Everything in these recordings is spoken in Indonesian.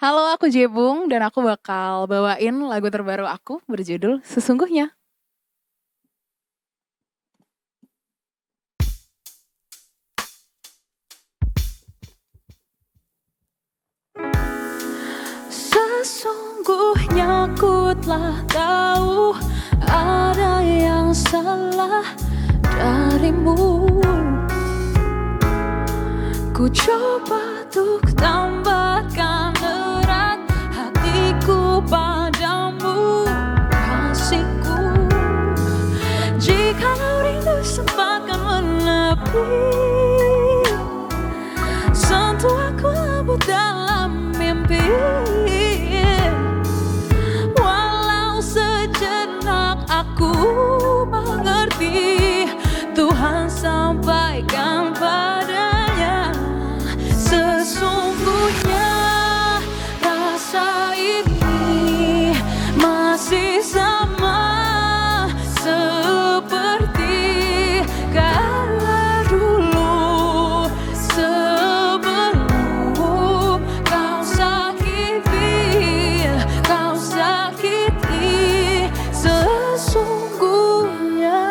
Halo, aku Jebung dan aku bakal bawain lagu terbaru aku berjudul Sesungguhnya. Sesungguhnya ku telah tahu ada yang salah darimu. Ku coba untuk tambahkan erat hatiku padamu, kasihku. Jikalau rindu sempatkan menepi, sentuh aku lembut dalam mimpi. Walau sejenak aku mengerti, Tuhan sampaikan padanya. Sesungguhnya rasa ini masih sama seperti kala dulu, sebelum kau sakiti sesungguhnya.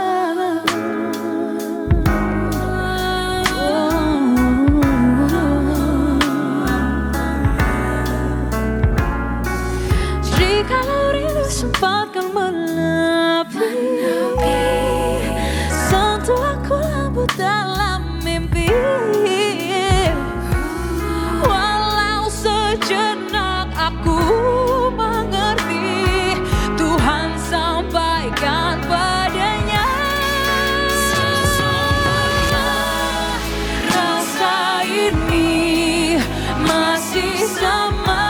Jikalau rindu sempatkan menepi, sentuh aku lembut dalam mimpi. Walau sejenak aku mengerti, Tuhan sampaikan padanya. Rasa ini masih sama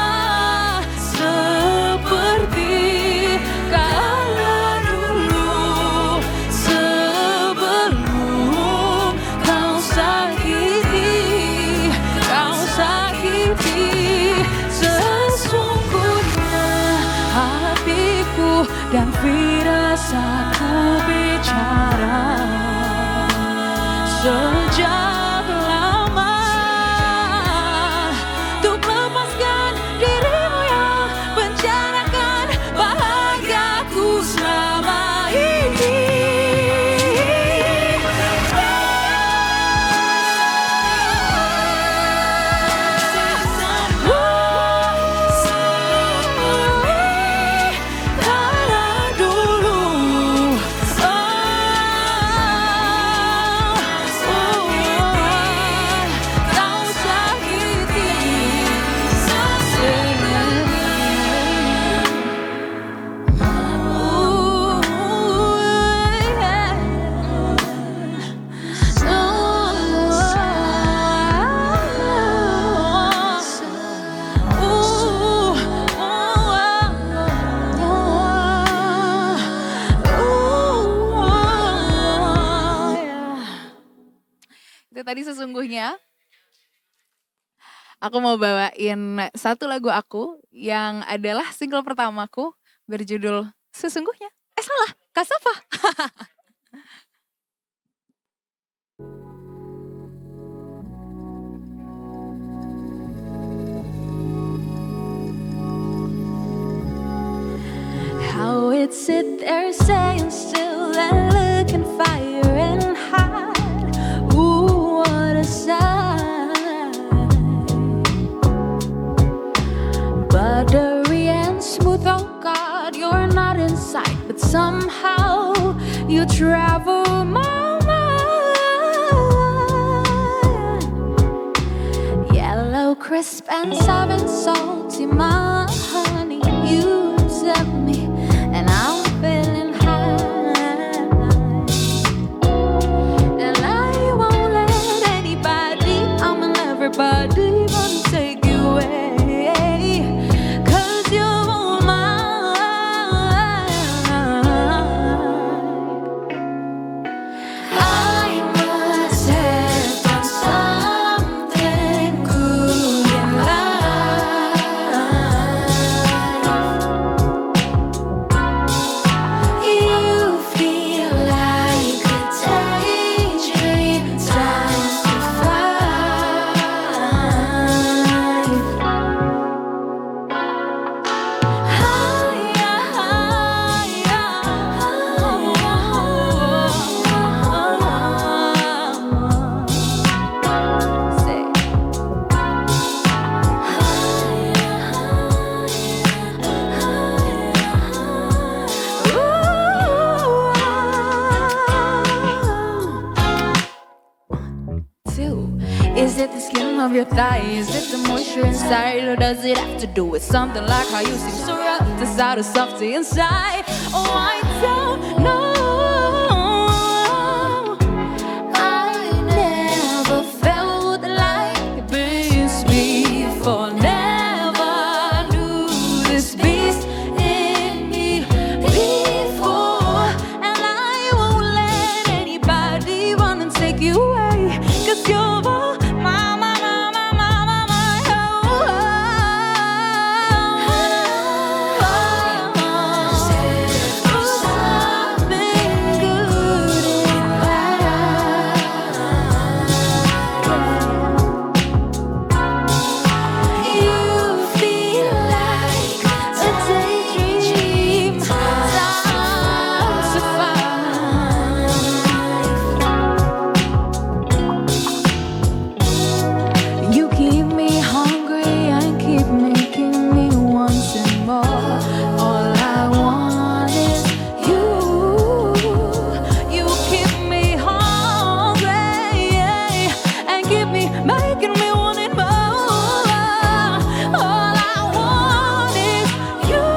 seperti kala dulu, sebelum kau sakiti sesungguhnya. Hatiku dan firasatku bicara sejak lama untuk lepaskan dirimu yang mencarakan bahagiaku selama ini. Kala dulu, kau sakiti Itu tadi sesungguhnya. Aku mau bawain satu lagu aku yang adalah single pertamaku berjudul Sesungguhnya. Salah, Kasafa. How it sit there saying still and looking fire and hide. Ooh, what a sight. Buttery and smooth, oh God, you're not in sight, but somehow you travel my mind. Yellow, crisp and sour and salty, my honey, you set me and I'm feeling high. And I won't let anybody, I'm in everybody, wanna take you away, 'cause you're mine. I must have done something good in life. it the skin of your thigh? Is it the moisture inside? Or does it have to do with something like how you seem so rough inside or softy inside? Oh, I don't know. I never felt like this before. Never knew this beast in me before. And I won't let anybody run and take you away. 'Cause you're all my, something good in you feel like a daydream. Time to find. You keep me hungry and keep making me wanting more. All I want is you. You keep me hungry and keep me making me wanting more. All I want is you.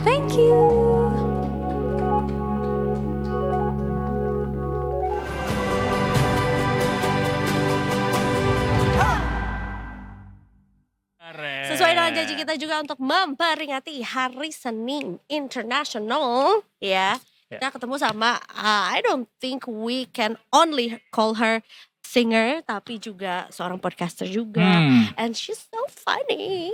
Thank you. Sesuai dengan janji kita juga untuk memperingati Hari Seni International, ya. Kita ketemu sama, I don't think we can only call her singer, tapi juga seorang podcaster juga. And she's so funny.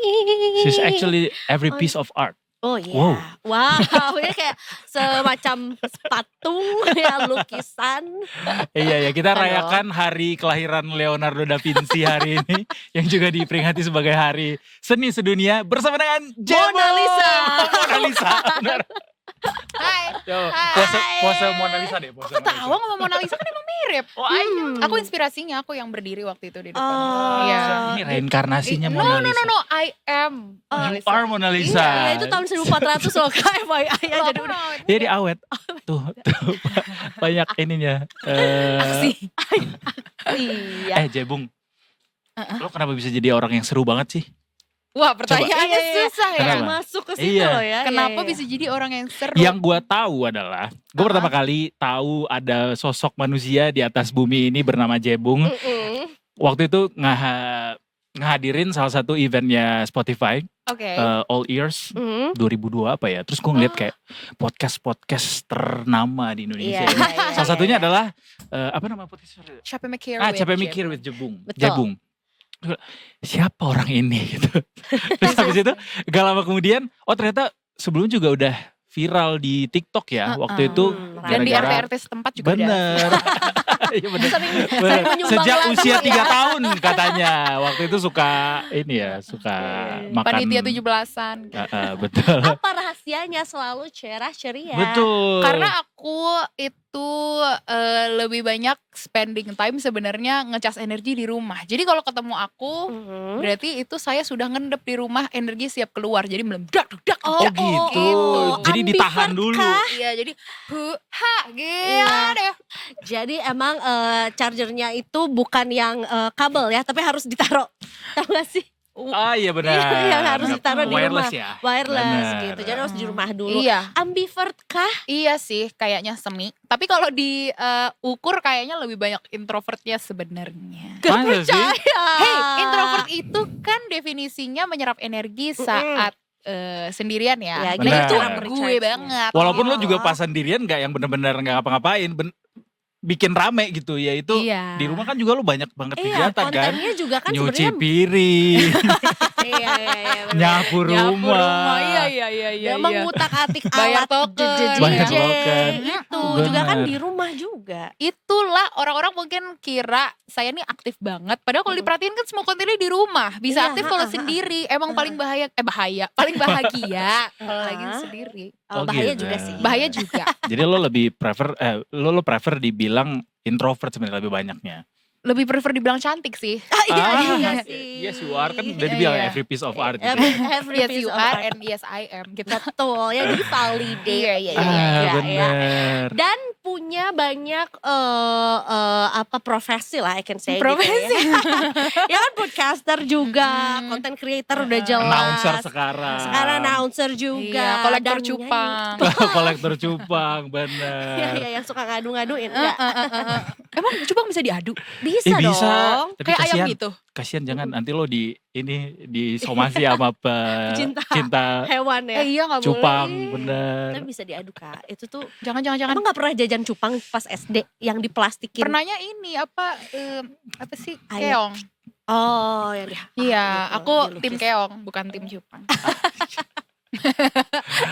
She's actually every piece of art. Oh iya, wow, ini kayak semacam patung ya, lukisan. Iya ya, kita Aduh. rayakan hari kelahiran Leonardo da Vinci hari ini yang juga diperingati sebagai Hari Seni Sedunia bersama dengan Mona Lisa. Mona Lisa. Benar. Hai. Yo, Hai. pose Mona Lisa deh, pose Aku Mona Lisa. tahu sama Mona Lisa kan emang mirip. Aku inspirasinya, aku yang berdiri waktu itu di depan. Oh. Iya. Ini reinkarnasinya No, Mona no, Lisa. no, no, I am Mona You Lisa. are Mona Lisa. Iya, itu tahun 1400 loh, FYI ya, jadi udah. Jadi awet. Tuh, banyak ininya. Sih. Iya. Jebung. Lo kenapa bisa jadi orang yang seru banget sih? Wah, pertanyaannya Iya. susah ya. Kenapa? Masuk ke situ Iya. loh ya. Kenapa iya. bisa jadi orang yang seru? Yang gue tahu adalah, gue pertama kali tahu ada sosok manusia di atas bumi ini bernama Jebung. Mm-mm. Waktu itu ngehadirin salah satu eventnya Spotify, Oke. All Ears Mm. 2002 apa ya. Terus gue ngeliat kayak podcast ternama di Indonesia Iya, ini. iya, Salah iya, satunya iya. adalah apa nama podcast? Capek mikir. Capek Mikir with Jebung. Betul. Jebung. Siapa orang ini gitu. Terus habis itu gak lama kemudian, oh ternyata sebelumnya juga udah viral di TikTok ya. Waktu itu Dan di gara-gara- RT-RT setempat juga ada. Bener. Iya bener. Sering Bener. menyumbang Sejak lagu usia ya. 3 tahun katanya. Waktu itu suka ini ya, suka makan. Panitia 17-an. Betul. Apa rahasianya selalu cerah ceria? Betul. Karena aku itu lebih banyak spending time sebenarnya ngecas energi di rumah. Jadi kalau ketemu aku, Mhm. berarti itu saya sudah ngendep di rumah, energi siap keluar. Jadi meledak. Oh gitu. Jadi ditahan Ambivert dulu. kah? Iya, jadi gitu Iya. deh. Jadi emang chargernya itu bukan yang kabel ya, tapi harus ditaruh. Tahu gak sih? Ah iya benar. yang harus ditaruh di Wireless rumah. ya. Wireless Benar. gitu. Jadi harus di rumah dulu. Iya. Ambivert kah? Iya sih, kayaknya semi. Tapi kalau diukur kayaknya lebih banyak introvertnya sebenarnya. Masa sih? Hey, introvert itu kan definisinya menyerap energi saat sendirian ya. Ya, Nah itu benar. gue banget. Walaupun lo gitu. juga pas sendirian nggak yang benar-benar nggak ngapa-ngapain, bikin rame gitu ya itu Iya. di rumah kan juga lo banyak banget Iya, kegiatan kan. kontennya juga kan Nyuci sebenarnya piring, iya, bener. nyapu Nyapu rumah. Iya. Ya, mengutak-atik Bayar alat token. Bayar DJ token. itu Bener. juga kan di rumah juga. Itulah orang-orang mungkin kira saya nih aktif banget. Padahal kalau diperhatiin kan semua kontennya di rumah. Bisa Iya, aktif kalau sendiri. Emang paling bahaya, paling bahagia kalau lagi sendiri. Kalau Oh, bahaya gitu. juga sih. Bahaya juga. Jadi lo lebih prefer lo prefer dibilang introvert sebenarnya lebih banyaknya. Lebih prefer dibilang cantik sih. Iya sih. Yes you are kan udah dibilang Iya. every piece of art gitu. Every Yes piece you of are art. and yes I am gitu. Betul ya, di validate. Iya. Bener. Dan punya banyak profesi lah I can say Profesi. gitu ya. Ya kan podcaster juga, content creator udah jelas. Announcer sekarang. Sekarang announcer juga. Iya, kolektor dan cupang. Kolektor cupang, bener. Iya, yang suka ngadu-ngaduin. Enggak. Emang cupang bisa diadu? Bisa bisa. dong. Tapi Kayak ayam kasihan, gitu. kasihan jangan nanti lo disomasi sama Cinta. Hewan ya. Iya gak cupang, boleh. bener. Tapi bisa diadu Kak. Itu tuh Jangan. emang gak pernah jajan cupang pas SD yang diplastikin? Pernahnya ini apa sih? Ayam. Keong. Oh, yang Iya, gitu, aku dilukis. tim keong bukan tim cupang.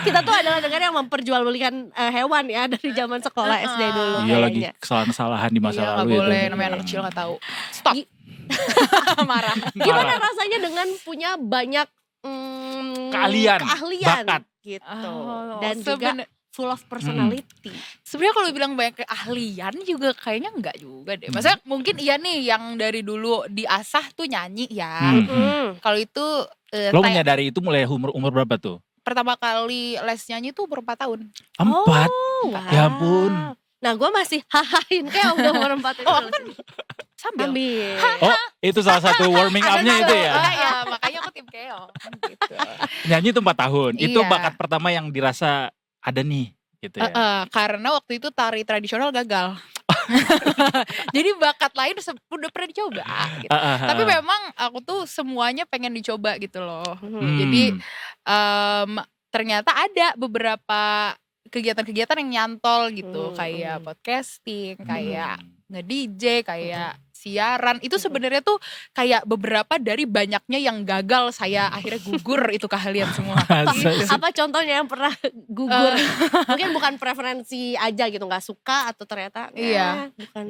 Kita tuh adalah negara yang memperjualbelikan hewan ya dari zaman sekolah SD dulu. Iya lagi kayaknya. kesalahan-kesalahan di masa Iya gak lalu itu. boleh, namanya anak kecil gak tahu. Stop. Marah. Gimana rasanya dengan punya banyak Keahlian, keahlian bakat. gitu. Oh, Dan juga full of personality. Sebenarnya kalau bilang banyak keahlian juga kayaknya enggak juga deh. Maksudnya mungkin iya nih yang dari dulu diasah tuh nyanyi ya. Kalau itu Lo kayak menyadari itu mulai umur berapa tuh? pertama kali les nyanyi tuh umur 4 tahun. 4? Oh, Ya ampun. Nah gue masih hahain kayak umur 4 itu. Sambil. Ambil. Oh itu salah satu warming up-nya itu ya? Ya, makanya aku tim keong gitu. Nyanyi itu 4 tahun. Itu Iya. bakat pertama yang dirasa ada nih gitu ya? Karena waktu itu tari tradisional gagal. Jadi bakat lain udah pernah dicoba gitu. Tapi memang aku tuh semuanya pengen dicoba gitu loh. Jadi ternyata ada beberapa kegiatan-kegiatan yang nyantol gitu. Kayak podcasting, kayak nge-DJ, kayak siaran. Itu sebenarnya tuh kayak beberapa dari banyaknya yang gagal saya akhirnya gugur itu keahlian semua. Gitu. Apa contohnya yang pernah gugur? Mungkin bukan preferensi aja gitu, nggak suka atau ternyata Iya. bukan.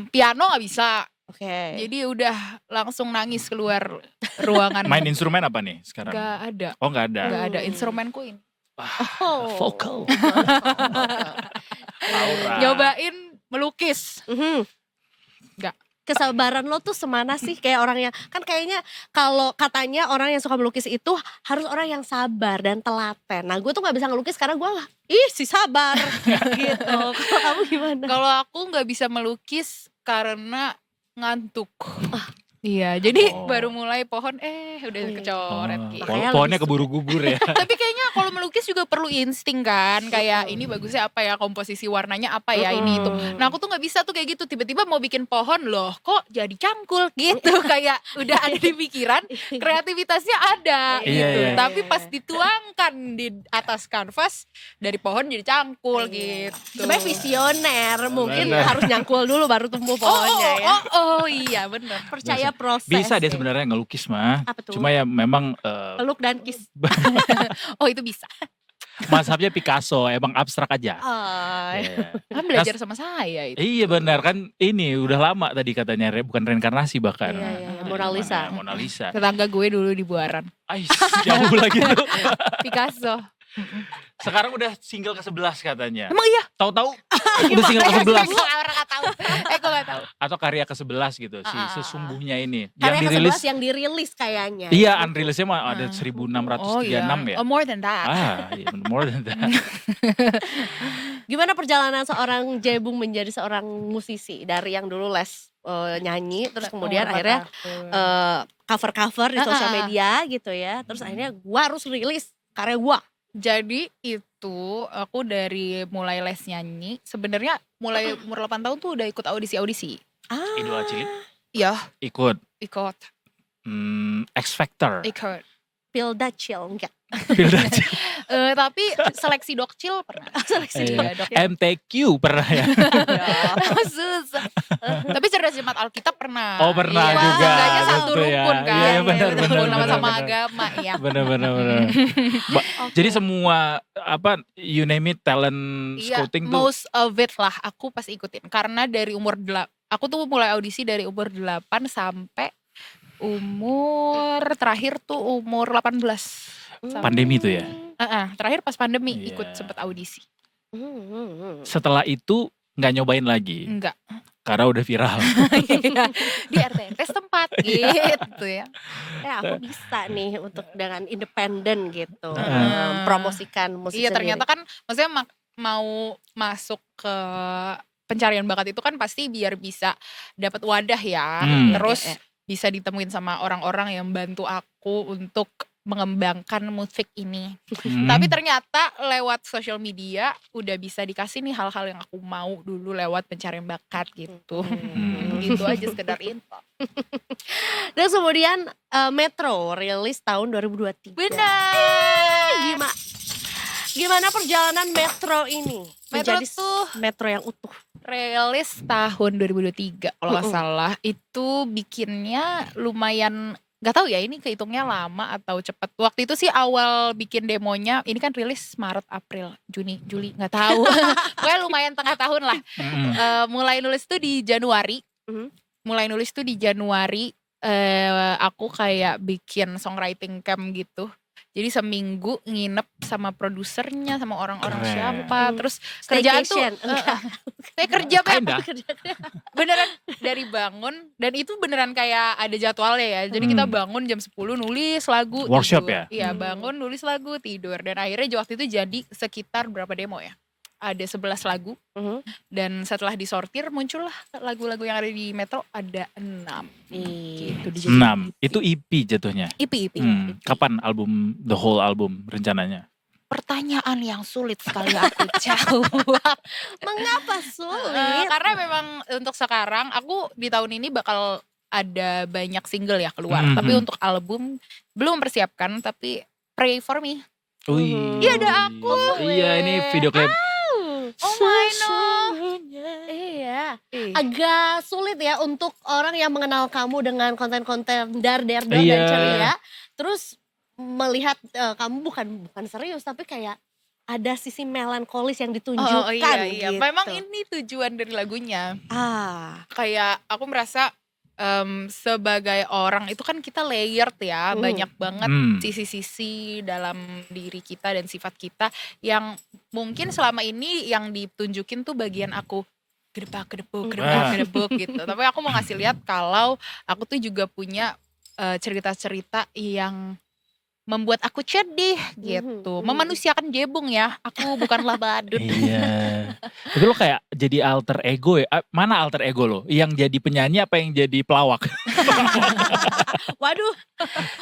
Piano gak bisa. Oke. Jadi udah langsung nangis keluar ruangan. Main instrumen apa nih sekarang? Gak ada. Oh nggak ada. Gak ada instrumenku ini. Vokal. Nyobain melukis. Nggak. Kesabaran lo tuh semana sih kayak orang yang kan kayaknya kalau katanya orang yang suka melukis itu harus orang yang sabar dan telaten. Nah gue tuh nggak bisa ngelukis karena gue si sabar gitu. Kalau kamu gimana? Kalau aku nggak bisa melukis karena ngantuk. Iya, jadi baru mulai pohon udah kecoret gitu. Makanya Pohonnya lebih keburu gugur ya. Tapi kayaknya kalau melukis juga perlu insting kan, kayak ini bagusnya apa ya, komposisi warnanya apa ya, ini itu. Nah aku tuh nggak bisa tuh kayak gitu, tiba-tiba mau bikin pohon loh, kok jadi cangkul gitu, kayak udah ada di pikiran, kreativitasnya ada Iya, gitu. iya. Tapi pas dituangkan di atas kanvas dari pohon jadi cangkul gitu. Sebenarnya visioner mungkin Bener. harus nyangkul dulu baru tumbuh pohonnya ya. Oh iya benar. Percaya proses. Bisa dia ya. sebenarnya ngelukis mah. Apa tuh? Cuma ya memang Peluk dan kiss. Oh itu bisa. mazhabnya Picasso, emang abstrak aja. Oh, Iya. Kan belajar sama saya itu. Iya benar kan ini udah lama tadi katanya bukan reinkarnasi bahkan. Iya, Mona Lisa. Mona Lisa. Tetangga gue dulu di Buaran. Ais, jauh lagi tuh. Picasso. Sekarang udah single ke-11 katanya. Emang iya? Tahu-tahu udah single ke-11 Gue gak tahu. Gue gak tahu. atau karya ke-11 gitu si sesungguhnya ini Karya yang dirilis. ke-11 yang dirilis kayaknya. Iya, unrilisnya mah ada 1636 ya. Oh, more than that. Iya, more than that. Gimana perjalanan seorang Jebung menjadi seorang musisi dari yang dulu les nyanyi, terus kemudian akhirnya cover-cover di sosial media gitu ya. Terus akhirnya gua harus rilis karya gua. Jadi itu aku dari mulai les nyanyi, sebenarnya mulai umur 8 tahun tuh udah ikut audisi. Idola Cilik Iya, ikut. ikut. X Factor. Pilda Chill enggak? Pilda Cilik. Tapi seleksi Dokcil pernah. Seleksi Iya, Dokcil. MTQ pernah ya. Susah. Tapi cerdas Jumat Alkitab pernah. Oh, pernah Iya, juga. seenggaknya satu Gitu ya. rukun kan. Iya, benar, Rukun benar, sama benar. agama ya. Benar. Jadi semua you name it talent Iya, scouting tuh. most of it lah aku pas ikutin. Karena dari aku tuh mulai audisi dari umur 8 sampai umur terakhir tuh umur 18. Pandemi tuh ya. Terakhir pas pandemi Iya. ikut sempet audisi. Setelah itu nggak nyobain lagi Enggak. karena udah viral. Di RT setempat gitu ya. Aku bisa nih untuk dengan independen gitu Heeh. promosikan musik Iya, sendiri. ternyata kan maksudnya mau masuk ke pencarian bakat itu kan pasti biar bisa dapat wadah ya. Terus bisa ditemuin sama orang-orang yang bantu aku untuk mengembangkan musik ini. Tapi ternyata lewat social media udah bisa dikasih nih hal-hal yang aku mau dulu lewat pencarian bakat gitu. Gitu aja sekedar info. Dan kemudian Metro rilis tahun 2023. Benar. Gimana perjalanan Metro ini? Metro Menjadi tuh Metro yang utuh. rilis tahun 2023 kalau nggak salah. Itu bikinnya lumayan, gak tahu ya ini kehitungnya lama atau cepet. Waktu itu sih awal bikin demonya, ini kan rilis Maret, April, Juni, Juli, gak tahu. Pokoknya lumayan tengah tahun lah. Mulai nulis tuh di Januari. Aku kayak bikin songwriting camp gitu. Jadi seminggu nginep sama produsernya, sama orang-orang Keren. siapa. Terus kerjaan tuh Staycation. saya kerja Kinda. beneran dari bangun, dan itu beneran kayak ada jadwalnya ya. Jadi kita bangun jam 10 nulis lagu, Workshop tidur. ya? Iya, bangun nulis lagu, tidur. Dan akhirnya waktu itu jadi sekitar berapa demo ya? Ada 11 lagu. Dan setelah disortir muncullah lagu-lagu yang ada di Metro ada 6. Gitu dijadiin 6. Itu EP jatuhnya. EP. Kapan album, the whole album rencananya? Pertanyaan yang sulit sekali aku jawab. Mengapa sulit? Karena memang untuk sekarang aku di tahun ini bakal ada banyak single ya keluar. Tapi untuk album belum mempersiapkan, tapi pray for me. Iya, ada aku. Iya, ini video klip. Oh my no. Iya. Agak sulit ya untuk orang yang mengenal kamu dengan konten-konten dar dan ceria. Terus melihat kamu bukan serius tapi kayak ada sisi melankolis yang ditunjukkan iya. gitu. Memang ini tujuan dari lagunya. Kayak aku merasa sebagai orang itu kan kita layered ya, banyak banget sisi-sisi dalam diri kita dan sifat kita yang mungkin selama ini yang ditunjukin tuh bagian aku gedebuk gitu. Tapi aku mau ngasih lihat kalau aku tuh juga punya cerita-cerita yang membuat aku sedih gitu. Memanusiakan Jebung ya. Aku bukanlah badut. Iya. Tapi lo kayak jadi alter ego ya. Mana alter ego lo? Yang jadi penyanyi apa yang jadi pelawak? Waduh.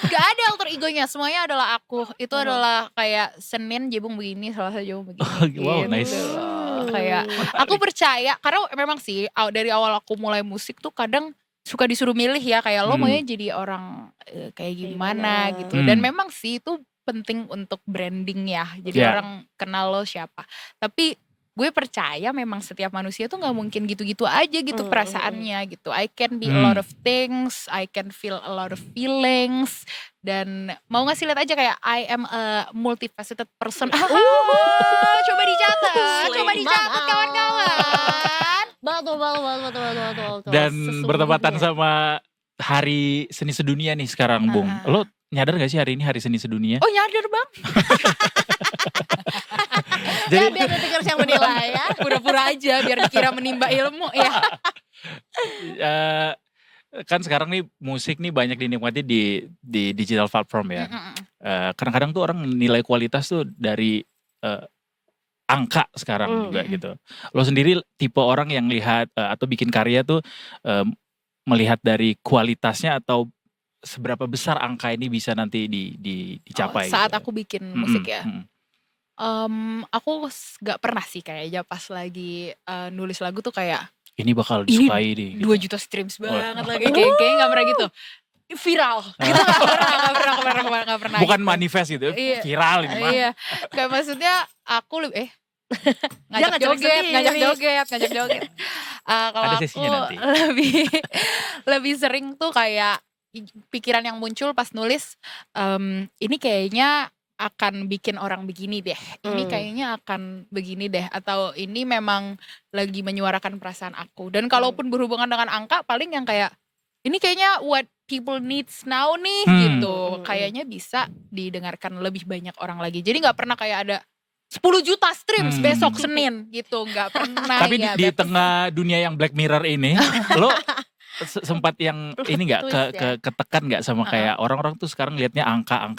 Gak ada alter egonya. Semuanya adalah aku. Itu adalah kayak Senin Jebung begini, Selasa Jebung begini. Wow, nice. Kayak aku percaya. Karena memang sih dari awal aku mulai musik tuh kadang suka disuruh milih ya, kayak lo maunya jadi orang kayak gimana gitu. Dan memang sih itu penting untuk branding ya, jadi orang kenal lo siapa. Tapi gue percaya memang setiap manusia tuh gak mungkin gitu-gitu aja gitu perasaannya gitu. I can be a lot of things, I can feel a lot of feelings. Dan mau ngasih lihat aja kayak I am a multifaceted person. Coba dicatat kawan-kawan. Betul. Dan bertepatan sama Hari Seni Sedunia nih sekarang, Bung. Lo nyadar gak sih hari ini Hari Seni Sedunia? Oh, nyadar bang. Ya biar detikers yang menilai ya. Pura-pura aja biar dikira menimba ilmu ya. eh, kan sekarang nih musik nih banyak dinikmati di digital platform ya. Kadang-kadang tuh orang nilai kualitas tuh dari angka sekarang juga gitu. Lo sendiri tipe orang yang lihat atau bikin karya tuh melihat dari kualitasnya atau seberapa besar angka ini bisa nanti dicapai? Saat gitu? aku bikin musik ya. Aku gak pernah sih kayaknya pas lagi nulis lagu tuh kayak Ini bakal Ini disukai nih. 2 juta streams banget lagi. Kayaknya gak pernah gitu. Viral. Gitu gak pernah. Bukan gitu. manifest gitu, Iya. viral ini mah. Iya. Kayak maksudnya aku lebih Dia ngajak ngajak joget. Kalau Ada aku sesinya nanti. lebih sering tuh kayak pikiran yang muncul pas nulis, ini kayaknya akan bikin orang begini deh, ini kayaknya akan begini deh, atau ini memang lagi menyuarakan perasaan aku. Dan kalaupun berhubungan dengan angka, paling yang kayak ini kayaknya what people needs now nih gitu. Kayaknya bisa didengarkan lebih banyak orang lagi. Jadi nggak pernah kayak ada 10 juta streams besok Senin gitu, nggak pernah. Tapi ya, di tengah dunia yang Black Mirror ini, lo sempat yang ini nggak ketekan nggak sama kayak orang-orang tuh sekarang liatnya angka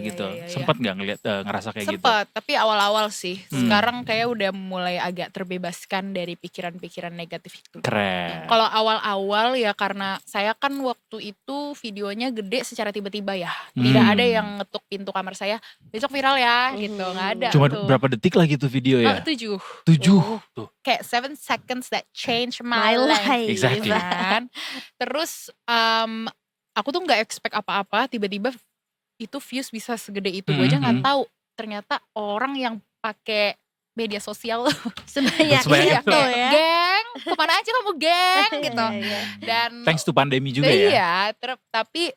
gitu. Iya. Sempat nggak ngeliat ngerasa kayak gitu? Sempet, tapi awal-awal sih. Sekarang kayak udah mulai agak terbebaskan dari pikiran-pikiran negatif itu. Keren. Kalau awal-awal ya karena saya kan waktu itu videonya gede secara tiba-tiba ya. Tidak ada yang ngetuk pintu kamar saya, besok viral ya gitu, nggak ada. Cuma tuh. berapa detik lagi tuh video ya? 7. 7 tuh. Kayak 7 seconds that change my life. Exactly. Kan? Terus aku tuh nggak expect apa-apa, tiba-tiba itu views bisa segede itu. Gue aja nggak tahu ternyata orang yang pakai media sosial Sebanyak Sebanyak itu itu. ya. geng, kemana aja kamu geng gitu. Dan Thanks to pandemi juga ya. iya, tapi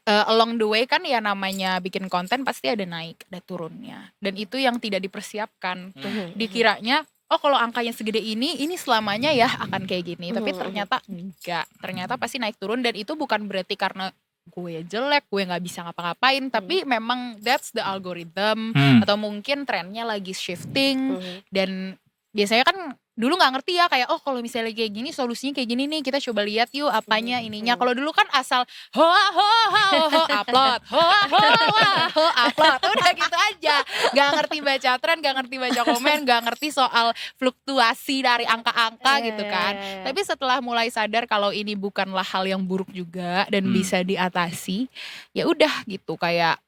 along the way kan ya namanya bikin konten pasti ada naik, ada turunnya. Dan itu yang tidak dipersiapkan. Dikiranya oh kalau angkanya segede ini selamanya ya akan kayak gini. Tapi ternyata enggak. Ternyata pasti naik turun, dan itu bukan berarti karena gue jelek, gue gak bisa ngapa-ngapain. Tapi memang that's the algorithm. Atau mungkin trennya lagi shifting. Dan biasanya kan dulu gak ngerti ya kayak oh kalau misalnya kayak gini solusinya kayak gini nih, kita coba lihat yuk apanya ininya. Kalau dulu kan asal upload upload udah gitu aja, gak ngerti baca tren, gak ngerti baca komen, gak ngerti soal fluktuasi dari angka-angka gitu kan. Tapi setelah mulai sadar kalau ini bukanlah hal yang buruk juga dan bisa diatasi, ya udah gitu. Kayak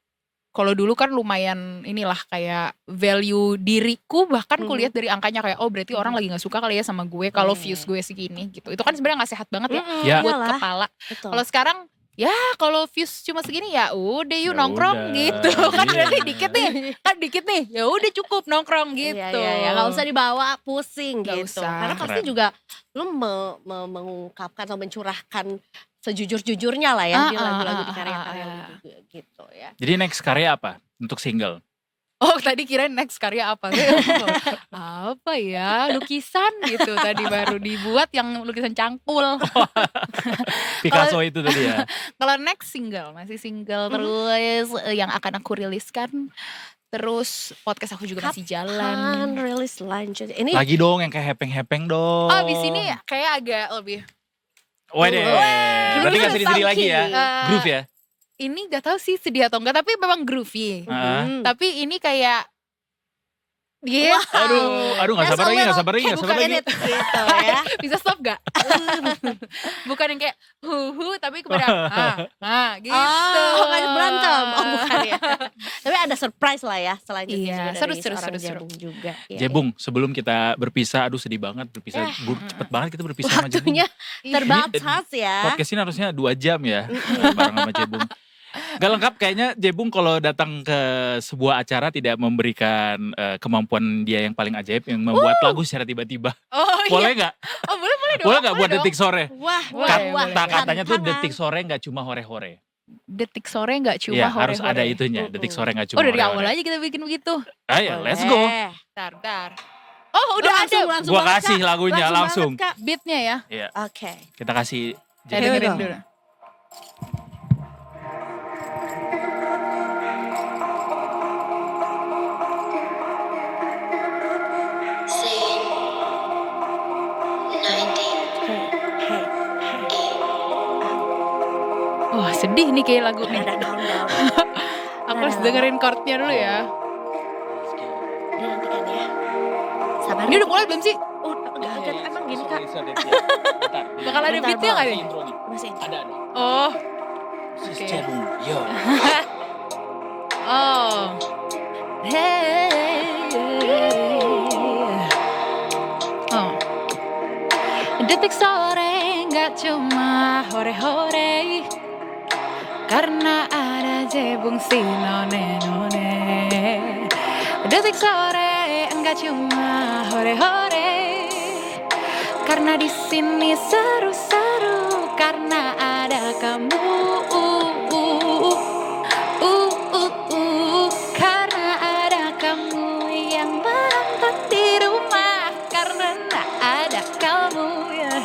kalau dulu kan lumayan inilah kayak value diriku bahkan kulihat dari angkanya kayak oh berarti orang lagi nggak suka kali ya sama gue kalau views gue segini gitu. Itu kan sebenarnya nggak sehat banget ya buat Iyalah. kepala. Betul. Kalau sekarang ya kalau views cuma segini ya udah yuk Ya nongkrong udah, gitu kan iya. berarti dikit nih ya udah cukup nongkrong gitu. Iya, nggak usah dibawa pusing Nggak gitu. usah. Karena pasti Keren. juga lu mengungkapkan atau mencurahkan sejujur-jujurnya lah ya di lagu-lagu di karya-karya lu juga gitu ya. Jadi next karya apa untuk single? Oh tadi kirain next karya apa? Apa ya, lukisan gitu tadi baru dibuat yang lukisan cangkul. Picasso itu tadi ya. Kalau next single, masih single terus yang akan aku riliskan. Terus podcast aku juga masih jalan. Kapan rilis lanjut? Ini Lagi dong yang kayak hepeng-hepeng dong. Oh abis ini kayak agak lebih. Waduh. Berarti gak sedih-sedih lagi ya. Groove ya. Ini gak tahu sih sedih atau enggak, tapi memang groovy. Tapi ini kayak dia Aduh gak sabar lagi. gitu ya. bisa stop gak? Bukan yang kayak tapi kepada gitu. Oh, kan berantem. Oh, bukan ya. Tapi ada surprise lah ya selanjutnya Iya, juga seru, dari seru, seorang seru, seru. Jabung juga. Iya, Jebung, sebelum kita berpisah, aduh sedih banget berpisah. Cepet banget kita berpisah sama Jebung. Waktunya terbatas ya. Podcast ini harusnya 2 jam ya bareng sama Jebung. Gak lengkap kayaknya Jebung kalau datang ke sebuah acara tidak memberikan kemampuan dia yang paling ajaib yang membuat lagu secara tiba-tiba. Oh Boleh iya. gak? Oh boleh dong. Boleh gak buat dong. detik sore? Wah, Katanya tuh tantangan. detik sore gak cuma hore-hore. Detik sore gak cuma Iya hore-hore. harus ada itunya, detik sore gak cuma Oh dari hore-hore. awal aja kita bikin begitu. Ayo let's go. Bentar. Oh udah ada Langsung Gua banget, kasih Kak. lagunya langsung. banget, Kak. beatnya ya. Iya, Oke. kita kasih Saya Here we dengerin go. dulu. Wah sedih nih kayak lagu nih. Ada countdown. Aku harus dengerin chordnya dulu ya. Dinantikan ya. Sabar. Ini udah mulai belum sih? Enggak, emang gini Kak. Bakal ada Bentar, beatnya Bang. gak nih? Masih. Ada. Oh. Oke. Oke. Yo. Oh. Oh. Detik sore nggak cuma hore-hore, karena ada jebung si none-none. Detik sore nggak cuma hore-hore, karena di sini seru-seru, karena ada kamu. Karena ada kamu yang menonton di rumah, karena ada kamu ya.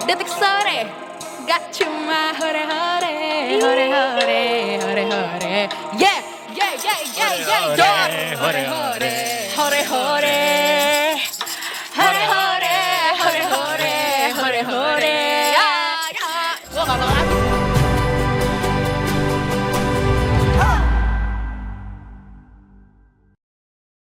Detik sore gak cuma hore-hore, hore-hore, hore-hore. Yeah, yeah, yeah, yeah, yeah, yeah. Hore-hore. Hore-hore.